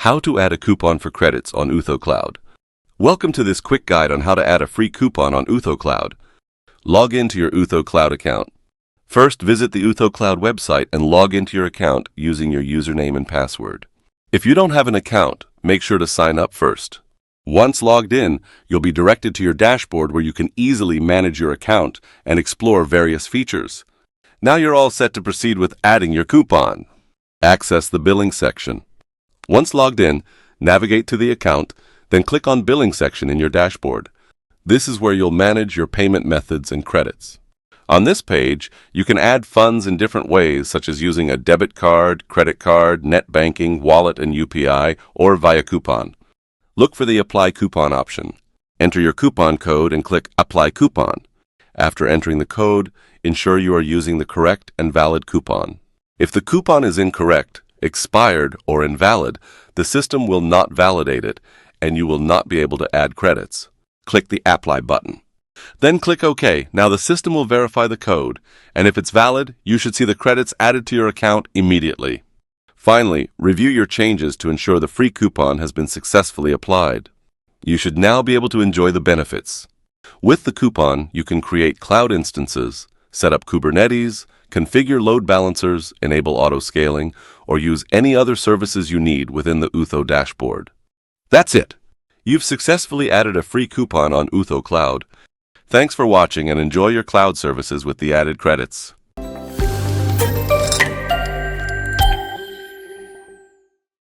How to add a coupon for credits on Utho Cloud. Welcome to this quick guide on how to add a free coupon on Utho Cloud. Log into your Utho Cloud account. First, visit the Utho Cloud website and log into your account using your username and password. If you don't have an account, make sure to sign up first. Once logged in, you'll be directed to your dashboard where you can easily manage your account and explore various features. Now you're all set to proceed with adding your coupon. Access the billing section. Once logged in, navigate to the account, then click on Billing section in your dashboard. This is where you'll manage your payment methods and credits. On this page, you can add funds in different ways, such as using a debit card, credit card, net banking, wallet, and UPI, or via coupon. Look for the Apply Coupon option. Enter your coupon code and click Apply Coupon. After entering the code, ensure you are using the correct and valid coupon. If the coupon is incorrect, expired, or invalid, the system will not validate it, and you will not be able to add credits. Click the Apply button. Then click OK. Now the system will verify the code, and if it's valid, you should see the credits added to your account immediately. Finally, review your changes to ensure the free coupon has been successfully applied. You should now be able to enjoy the benefits. With the coupon, you can create cloud instances, set up Kubernetes, configure load balancers, enable auto-scaling, or use any other services you need within the Utho dashboard. That's it! You've successfully added a free coupon on Utho Cloud. Thanks for watching and enjoy your cloud services with the added credits.